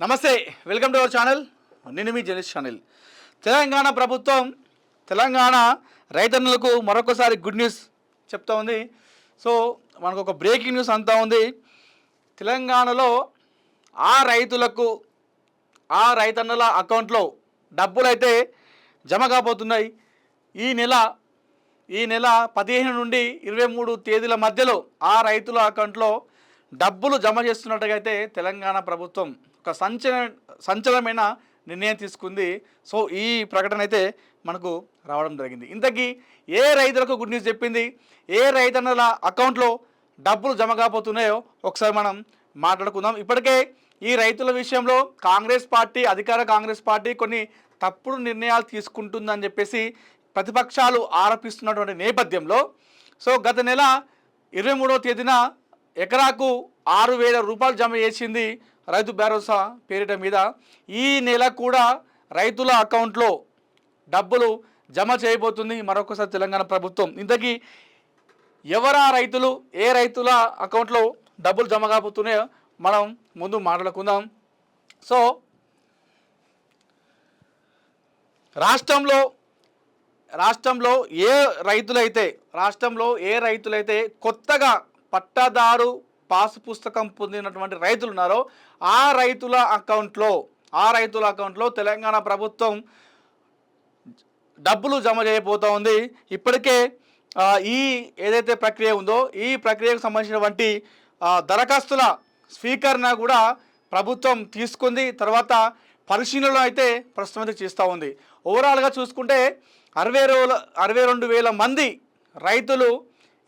నమస్తే, welcome to our channel. నేను మీ journalist channel. Telangana ప్రభుత్వం తెలంగాణ రైతన్నులకు మరొకసారి గుడ్ న్యూస్ చెప్తా ఉంది. సో మనకు ఒక బ్రేకింగ్ న్యూస్ అంతా ఉంది. తెలంగాణలో రైతులకు రైతన్నుల అకౌంట్లో డబ్బులు అయితే జమ కాబోతున్నాయి. ఈ నెల 15 నుండి 23 తేదీల మధ్యలో రైతుల అకౌంట్లో డబ్బులు జమ చేస్తున్నట్టుగా అయితే తెలంగాణ ప్రభుత్వం ఒక సంచలనమైన నిర్ణయం తీసుకుంది. సో ఈ ప్రకటన అయితే మనకు రావడం జరిగింది. ఇంతకీ ఏ రైతులకు గుడ్ న్యూస్ చెప్పింది, ఏ రైతన్నల అకౌంట్లో డబ్బులు జమ కాబోతున్నాయో ఒకసారి మనం మాట్లాడుకుందాం. ఇప్పటికే ఈ రైతుల విషయంలో అధికార కాంగ్రెస్ పార్టీ కొన్ని తప్పుడు నిర్ణయాలు తీసుకుంటుందని చెప్పేసి ప్రతిపక్షాలు ఆరోపిస్తున్నటువంటి నేపథ్యంలో సో గత నెల 23వ తేదీన ఎకరాకు 6,000 రూపాయలు జమ చేసింది రైతు భరోసా పేరిట మీద. ఈ నెల కూడా రైతుల అకౌంట్లో డబ్బులు జమ చేయబోతుంది మరొకసారి తెలంగాణ ప్రభుత్వం. ఇంతకీ రైతులు, ఏ రైతుల అకౌంట్లో డబ్బులు జమ కాబోతున్నాయో మనం ముందు మాట్లాడుకుందాం. సో రాష్ట్రంలో ఏ రైతులైతే కొత్తగా పట్టాదారు పాసు పుస్తకం పొందినటువంటి రైతులు ఉన్నారో ఆ రైతుల అకౌంట్లో తెలంగాణ ప్రభుత్వం డబ్బులు జమ చేయబోతూ ఉంది. ఇప్పటికే ఈ ఏదైతే ప్రక్రియ ఉందో ఈ ప్రక్రియకు సంబంధించినటువంటి దరఖాస్తుల స్వీకరణ కూడా ప్రభుత్వం తీసుకుంది. తర్వాత పరిశీలనలు అయితే ప్రస్తుతం అయితే చేస్తూ ఉంది. ఓవరాల్గా చూసుకుంటే 62,000 మంది రైతులు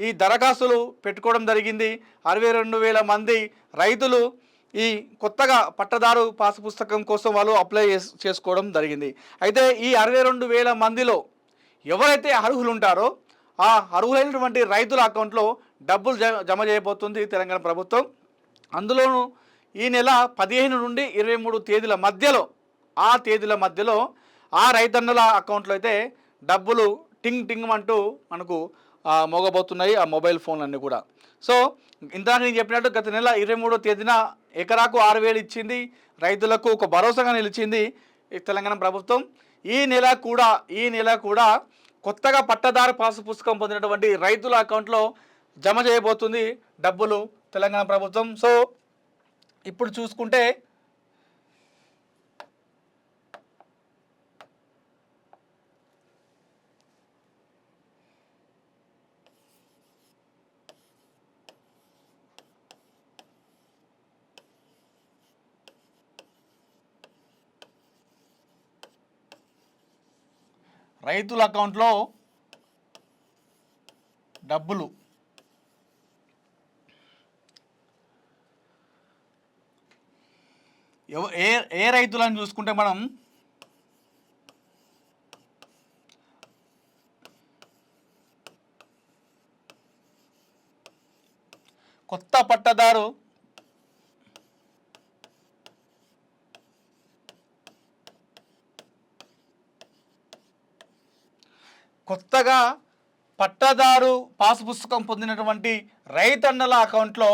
ఈ దరఖాస్తులు పెట్టుకోవడం జరిగింది. 62,000 మంది రైతులు ఈ కొత్తగా పట్టదారు పాసు పుస్తకం కోసం వాళ్ళు అప్లై చేసుకోవడం జరిగింది. అయితే ఈ 62,000 మందిలో ఎవరైతే అర్హులు ఉంటారో ఆ అర్హులైనటువంటి రైతుల అకౌంట్లో డబ్బులు జమ చేయబోతుంది తెలంగాణ ప్రభుత్వం. అందులోనూ ఈ నెల 15 నుండి 23 తేదీల మధ్యలో రైతన్నల అకౌంట్లో అయితే డబ్బులు టింగ్ అంటూ మనకు మోగబోతున్నాయి ఆ మొబైల్ ఫోన్లన్నీ కూడా. సో ఇంతకు నేను చెప్పినట్టు గత నెల 23వ తేదీన ఎకరాకు 6,000 ఇచ్చింది, రైతులకు ఒక భరోసాగా నిలిచింది తెలంగాణ ప్రభుత్వం. ఈ నెల కూడా కొత్తగా పట్టదారు పాసు పుస్తకం పొందినటువంటి రైతుల అకౌంట్లో జమ చేయబోతుంది డబ్బులు తెలంగాణ ప్రభుత్వం. సో ఇప్పుడు చూసుకుంటే రైతుల అకౌంట్లో డబ్బులు ఏ రైతులని చూసుకుంటే మనం కొత్తగా పట్టదారు పాసు పుస్తకం పొందినటువంటి రైతన్నల అకౌంట్లో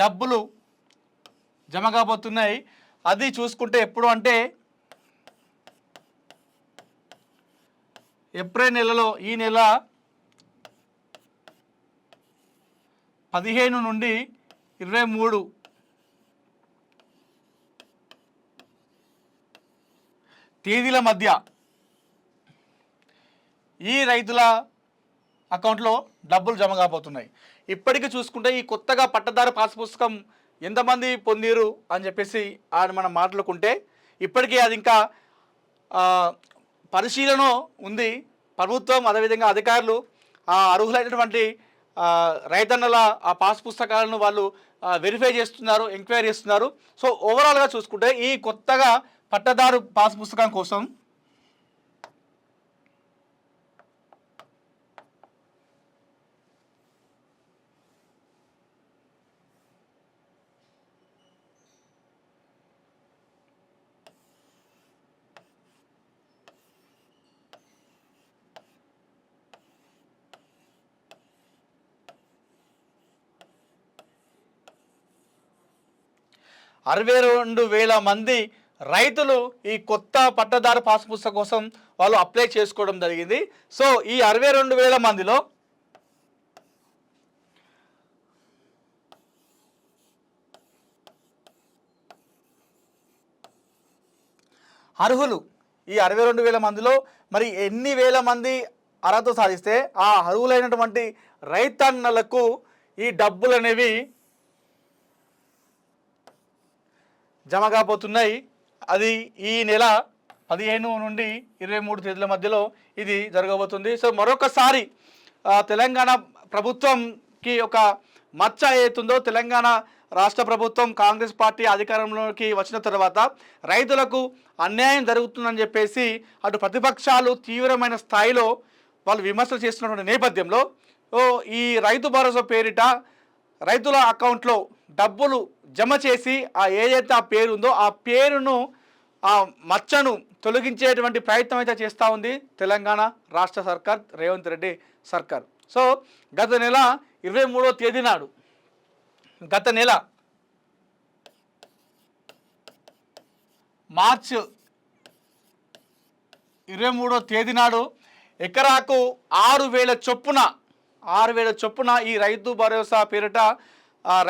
డబ్బులు జమ కాబోతున్నాయి. అది చూసుకుంటే ఎప్పుడు అంటే ఏప్రిల్ నెలలో ఈ నెల 15 నుండి 23 తేదీల మధ్య ఈ రైతుల అకౌంట్లో డబ్బులు జమ కాబోతున్నాయి. ఇప్పటికీ చూసుకుంటే ఈ కొత్తగా పట్టదారు పాసు పుస్తకం ఎంతమంది పొందిరు అని చెప్పేసి మనం మాట్లాడుకుంటే ఇప్పటికీ అది ఇంకా పరిశీలన ఉంది. ప్రభుత్వం అదేవిధంగా అధికారులు అర్హులైనటువంటి రైతన్నల పాసు పుస్తకాలను వాళ్ళు వెరిఫై చేస్తున్నారు, ఎంక్వైరీ చేస్తున్నారు. సో ఓవరాల్గా చూసుకుంటే ఈ కొత్తగా పట్టదారు పాసు పుస్తకం కోసం 62,000 మంది రైతులు ఈ కొత్త పట్టదారు పాస్ పుస్తకం కోసం వాళ్ళు అప్లై చేసుకోవడం జరిగింది. సో ఈ 62,000 మందిలో అర్హులు ఈ 62,000 మందిలో మరి ఎన్ని వేల మంది అర్హత సాధిస్తే ఆ అర్హులైనటువంటి రైతన్నలకు ఈ డబ్బులు అనేవి జమ కాబోతున్నాయి. అది ఈ నెల 15 నుండి 23 తేదీల మధ్యలో ఇది జరగబోతుంది. సో మరొకసారి తెలంగాణ ప్రభుత్వంకి ఒక మచ్చ ఏతుందో, తెలంగాణ రాష్ట్ర ప్రభుత్వం కాంగ్రెస్ పార్టీ అధికారంలోకి వచ్చిన తర్వాత రైతులకు అన్యాయం జరుగుతుందని చెప్పేసి అటు ప్రతిపక్షాలు తీవ్రమైన స్థాయిలో వాళ్ళు విమర్శలు చేస్తున్నటువంటి నేపథ్యంలో ఈ రైతు భరోసా పేరిట రైతుల అకౌంట్లో డబ్బులు జమ చేసి ఏదైతే ఆ పేరు ఉందో ఆ పేరును ఆ మచ్చను తొలగించేటువంటి ప్రయత్నం అయితే చేస్తూ ఉంది తెలంగాణ రాష్ట్ర సర్కార్, రేవంత్ రెడ్డి సర్కార్. సో గత నెల 23వ తేదీ నాడు మార్చి 23వ తేదీ నాడు ఎకరాకు 6,000 చొప్పున ఈ రైతు భరోసా పేరిట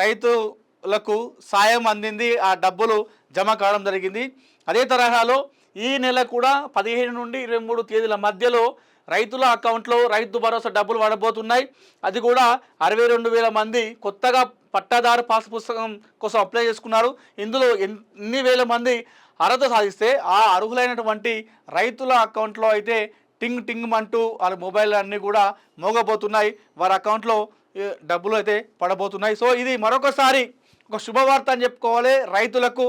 రైతులకు సాయం అందింది. ఆ డబ్బులు జమ కావడం జరిగింది. అదే తరహాలో ఈ నెల కూడా 15 నుండి 23 తేదీల మధ్యలో రైతుల అకౌంట్లో రైతు భరోసా డబ్బులు పడబోతున్నాయి. అది కూడా 62,000 మంది కొత్తగా పట్టాదారు పాస్ పుస్తకం కోసం అప్లై చేసుకున్నారు. ఇందులో ఎన్ని వేల మంది అర్హత సాధిస్తే ఆ అర్హులైనటువంటి రైతుల అకౌంట్లో అయితే టింగ్ టింగ్ అంటూ వాళ్ళ మొబైల్ అన్నీ కూడా మోగబోతున్నాయి. వారి అకౌంట్లో డబ్బులు అయితే పడబోతున్నాయి. సో ఇది మరొకసారి ఒక శుభవార్త అని చెప్పుకోవాలి రైతులకు.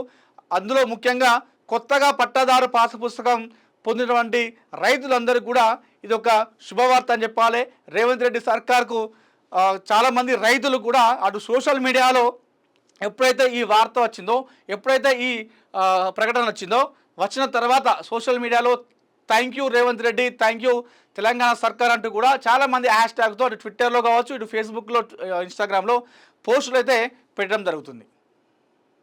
అందులో ముఖ్యంగా కొత్తగా పట్టాదారు పాస్ పుస్తకం పొందినటువంటి రైతులందరికీ కూడా ఇది ఒక శుభవార్త అని చెప్పాలి. రేవంత్ రెడ్డి సర్కార్కు చాలామంది రైతులు కూడా అటు సోషల్ మీడియాలో ఎప్పుడైతే ఈ వార్త వచ్చిందో, ఎప్పుడైతే ఈ ప్రకటన వచ్చిన తర్వాత సోషల్ మీడియాలో thank you Revanth Reddy, thank you Telangana సర్కార్ అంటూ కూడా చాలామంది హ్యాష్ ట్యాగ్తో అటు ట్విట్టర్లో కావచ్చు, ఇటు ఫేస్బుక్లో, ఇన్స్టాగ్రామ్లో పోస్టులు అయితే పెట్టడం జరుగుతుంది.